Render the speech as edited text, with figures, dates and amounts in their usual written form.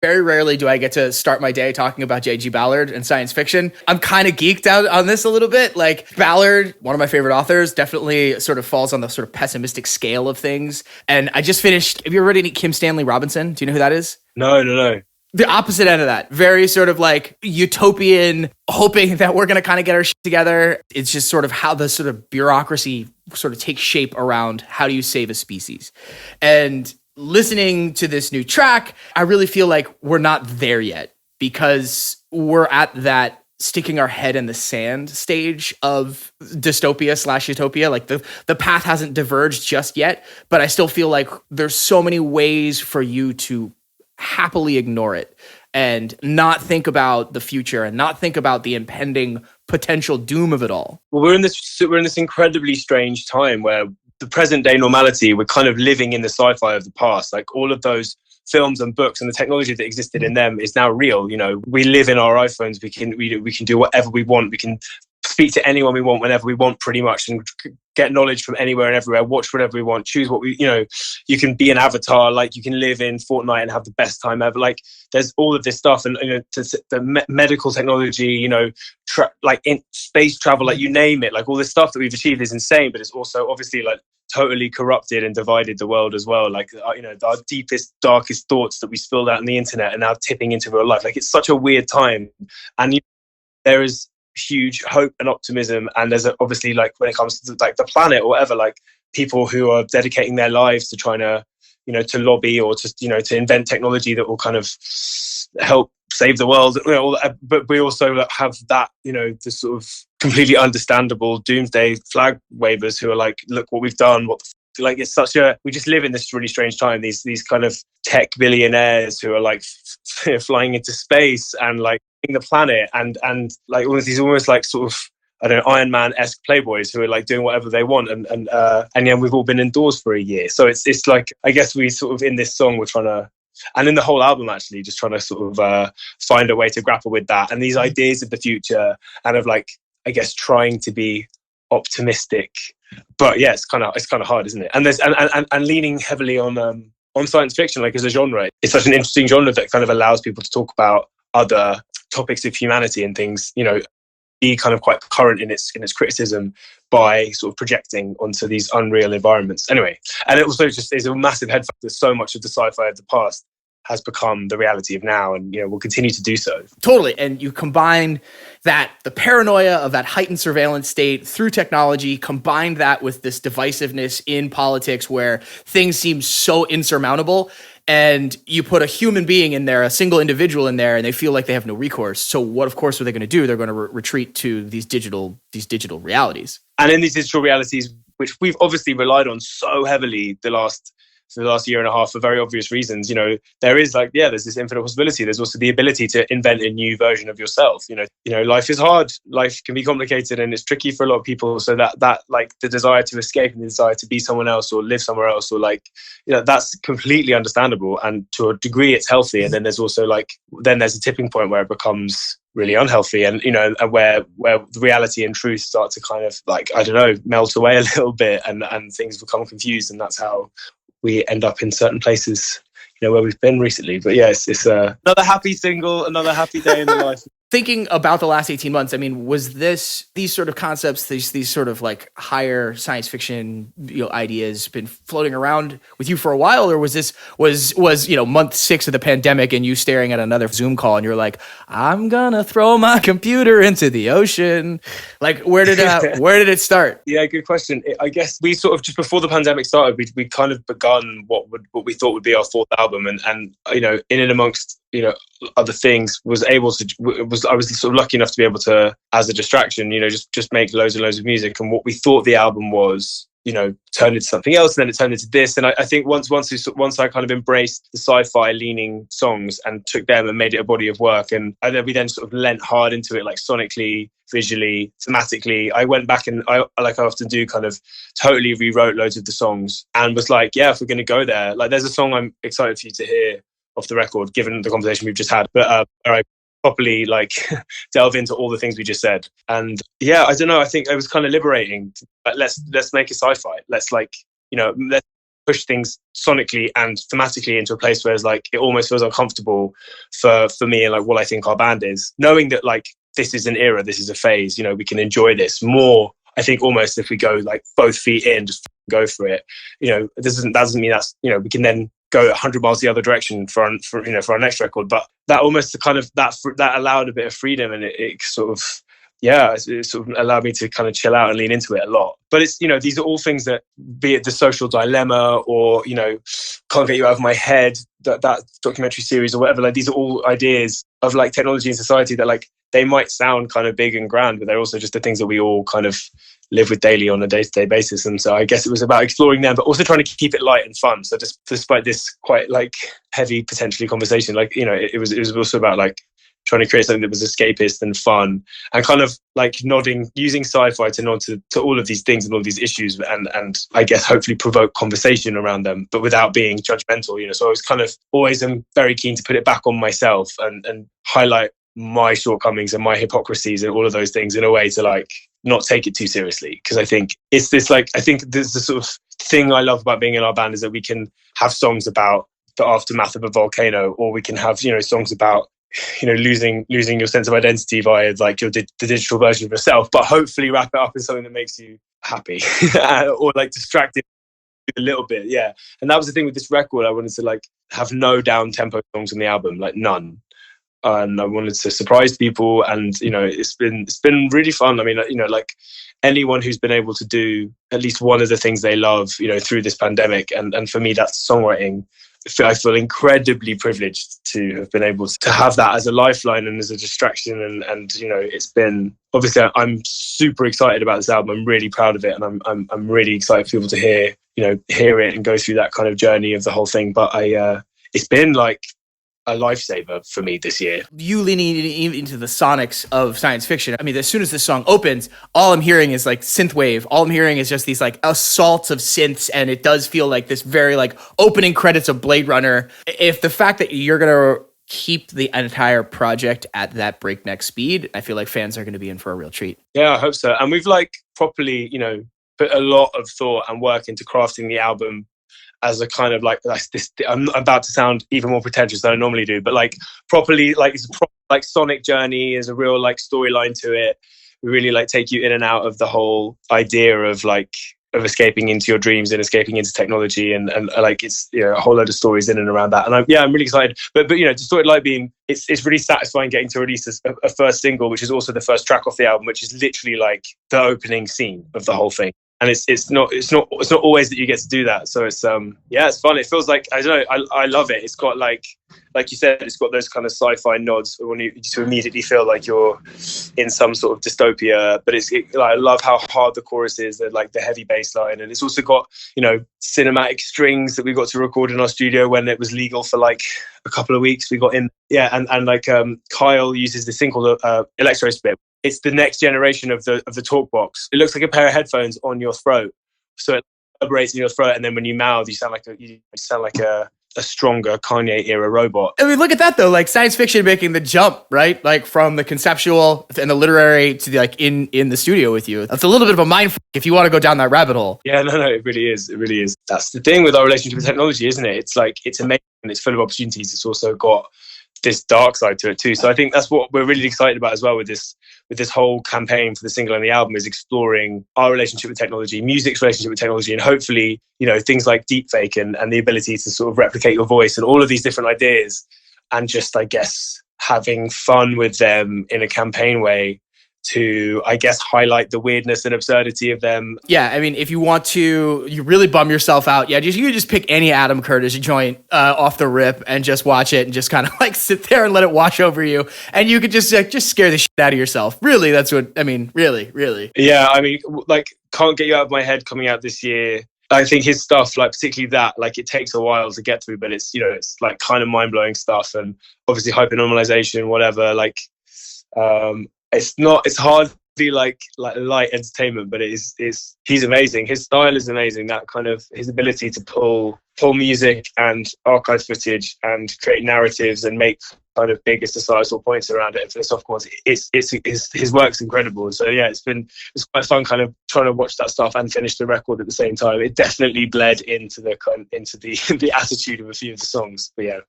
Very rarely do I get to start my day talking about J.G. Ballard and science fiction. I'm kind of geeked out on this a little bit. Like Ballard, one of my favorite authors, definitely sort of falls on the sort of pessimistic scale of things. And I just finished, have you ever read any Kim Stanley Robinson? Do you know who that is? No. The opposite end of that. Very sort of like utopian, hoping that we're going to kind of get our shit together. It's just sort of how the sort of bureaucracy sort of takes shape around how do you save a species. And listening to this new track, I really feel like we're not there yet because we're at that sticking our head in the sand stage of dystopia/utopia. Like the path hasn't diverged just yet, but I still feel like there's so many ways for you to happily ignore it and not think about the future and not think about the impending potential doom of it all. Well, we're in this incredibly strange time where the present day normality, we're kind of living in the sci-fi of the past. Like all of those films and books and the technology that existed in them is now real. You know, we live in our iPhones. We can do whatever we want. We can speak to anyone we want whenever we want, pretty much, and get knowledge from anywhere and everywhere. Watch whatever we want. Choose what you can be an avatar. Like you can live in Fortnite and have the best time ever. Like there's all of this stuff, and the medical technology. Like in space travel, like you name it. Like all this stuff that we've achieved is insane, but it's also obviously like totally corrupted and divided the world as well. Like our deepest, darkest thoughts that we spilled out on the internet are now tipping into real life. Like it's such a weird time, and there is huge hope and optimism. And there's obviously, like when it comes to like the planet or whatever, like people who are dedicating their lives to trying to to lobby or to invent technology that will kind of help save the world. But we also have that the sort of completely understandable doomsday flag wavers who are like, look what we've done, like it's we just live in this really strange time. These kind of tech billionaires who are like flying into space and like the planet and like all of these almost like sort of, I don't know, Iron Man-esque playboys who are like doing whatever they want, and we've all been indoors for a year. So it's like, I guess we sort of in this song we're trying to, and in the whole album actually, just trying to sort of find a way to grapple with that and these ideas of the future and of like, I guess, trying to be optimistic. But yeah, it's kind of hard, isn't it? And there's and leaning heavily on science fiction, like as a genre. It's such an interesting genre that kind of allows people to talk about other topics of humanity and things, be kind of quite current in its criticism by sort of projecting onto these unreal environments. Anyway, and it also just is a massive head factor. So much of the sci-fi of the past has become the reality of now, and will continue to do so. Totally. And you combine that, the paranoia of that heightened surveillance state through technology, combine that with this divisiveness in politics where things seem so insurmountable, and you put a human being in there, a single individual in there, and they feel like they have no recourse. So what, of course, are they going to do? They're going to retreat to these digital realities. And in these digital realities, which we've obviously relied on so heavily for the last year and a half for very obvious reasons, there is like, there's this infinite possibility. There's also the ability to invent a new version of yourself. Life is hard. Life can be complicated and it's tricky for a lot of people. So that like the desire to escape and the desire to be someone else or live somewhere else or like, that's completely understandable. And to a degree it's healthy. And then there's also like, then there's a tipping point where it becomes really unhealthy and, where the reality and truth start to kind of like, I don't know, melt away a little bit and things become confused. And that's how we end up in certain places, where we've been recently. But yeah, it's another happy single, another happy day in the life. Thinking about the last 18 months, I mean, was these sort of concepts, these sort of like higher science fiction ideas been floating around with you for a while, or was month 6 of the pandemic and you staring at another Zoom call and you're like, I'm gonna throw my computer into the ocean? Like, where did it start? Yeah, good question. I guess we sort of just before the pandemic started, we kind of begun what we thought would be our 4th album, and in and amongst other things I was sort of lucky enough to be able to, as a distraction, just make loads and loads of music. And what we thought the album was, turned into something else, and then it turned into this. And I think once I kind of embraced the sci-fi leaning songs and took them and made it a body of work, and we then sort of lent hard into it, like sonically, visually, thematically. I went back and I often do, kind of totally rewrote loads of the songs and was like, yeah, if we're going to go there, like there's a song I'm excited for you to hear off the record, given the conversation we've just had, but where I properly like delve into all the things we just said. And yeah, I don't know, I think it was kind of liberating. Let's make a sci-fi. Let's let's push things sonically and thematically into a place where it's like it almost feels uncomfortable for me and like what I think our band is, knowing that like this is an era, this is a phase, you know, we can enjoy this more. I think almost if we go like both feet in, just go for it, you know, that doesn't mean that's, you know, we can then go 100 miles the other direction for our next record. But that almost kind of that allowed a bit of freedom, and it sort of, yeah, it sort of allowed me to kind of chill out and lean into it a lot. But it's, you know, these are all things that, be it The Social Dilemma or, you know, Can't Get You Out of My Head, that documentary series or whatever, like these are all ideas of like technology and society that like they might sound kind of big and grand, but they're also just the things that we all kind of live with daily on a day-to-day basis. And so I guess it was about exploring them, but also trying to keep it light and fun. So just despite this quite like heavy potentially conversation, like, you know, it was also about like trying to create something that was escapist and fun, and kind of like using sci-fi to nod to all of these things and all of these issues, and I guess hopefully provoke conversation around them, but without being judgmental, you know. So I was kind of always am very keen to put it back on myself and highlight my shortcomings and my hypocrisies and all of those things in a way to like not take it too seriously. Because I think it's this like, I think there's the sort of thing I love about being in our band is that we can have songs about the aftermath of a volcano, or we can have, you know, songs about, you know, losing your sense of identity via like the digital version of yourself, but hopefully wrap it up in something that makes you happy or like distracted a little bit. Yeah. And that was the thing with this record. I wanted to like have no down tempo songs on the album, like none. And I wanted to surprise people, and you know, it's been really fun. I mean, you know, like anyone who's been able to do at least one of the things they love, you know, through this pandemic, and for me that's songwriting. I feel incredibly privileged to have been able to have that as a lifeline and as a distraction, and you know, it's been, obviously I'm super excited about this album. I'm really proud of it, and I'm really excited for people to hear it and go through that kind of journey of the whole thing. But it's been like a lifesaver for me this year. You leaning into the sonics of science fiction. I mean, as soon as the song opens, all I'm hearing is like synthwave. All I'm hearing is just these like assaults of synths, and it does feel like this very like opening credits of Blade Runner. If the fact that you're gonna keep the entire project at that breakneck speed, I feel like fans are gonna be in for a real treat. Yeah, I hope so. And we've like properly, you know, put a lot of thought and work into crafting the album as a kind of like this. I'm about to sound even more pretentious than I normally do, but like properly, like it's a like sonic journey. Is a real like storyline to it. We really like take you in and out of the whole idea of like of escaping into your dreams and escaping into technology, and like it's, you know, a whole load of stories in and around that. And I'm really excited. But you know, Distorted Light Beam, it's really satisfying getting to release a first single, which is also the first track off the album, which is literally like the opening scene of the whole thing. And it's not always that you get to do that. So it's it's fun. It feels like, I don't know, I love it. It's got like you said, it's got those kind of sci-fi nods when you to immediately feel like you're in some sort of dystopia. But I love how hard the chorus is, like the heavy bass line, and it's also got, you know, cinematic strings that we got to record in our studio when it was legal for like a couple of weeks. We got in, and like Kyle uses this thing called electro spit. It's the next generation of the talk box. It looks like a pair of headphones on your throat, so it vibrates in your throat, and then when you mouth, you sound like a stronger Kanye era robot. I mean, look at that though, like science fiction making the jump, right? Like from the conceptual and the literary to the like in the studio with you. That's a little bit of a mind fuck if you want to go down that rabbit hole. Yeah, no, it really is. It really is. That's the thing with our relationship with technology, isn't it? It's like, it's amazing and it's full of opportunities. It's also got this dark side to it too. So I think that's what we're really excited about as well with this whole campaign for the single and the album, is exploring our relationship with technology, music's relationship with technology, and hopefully, you know, things like deepfake and the ability to sort of replicate your voice and all of these different ideas, and just, I guess, having fun with them in a campaign way to, I guess, highlight the weirdness and absurdity of them. Yeah, I mean, if you want to, you really bum yourself out. Yeah, you just pick any Adam Curtis joint off the rip and just watch it and just kind of like sit there and let it wash over you, and you could just scare the shit out of yourself. Really, that's what I mean. Really. Yeah, I mean, like, Can't Get You Out of My Head coming out this year. I think his stuff, like particularly that, like it takes a while to get through, but it's, you know, it's like kind of mind blowing stuff, and obviously hypernormalization, whatever. Like, it's hard to be like light entertainment, but he's amazing. His style is amazing. That kind of his ability to pull music and archive footage and create narratives and make kind of bigger societal points around it and philosophical ones. His work's incredible. So yeah, it's quite fun kind of trying to watch that stuff and finish the record at the same time. It definitely bled into the attitude of a few of the songs. But yeah.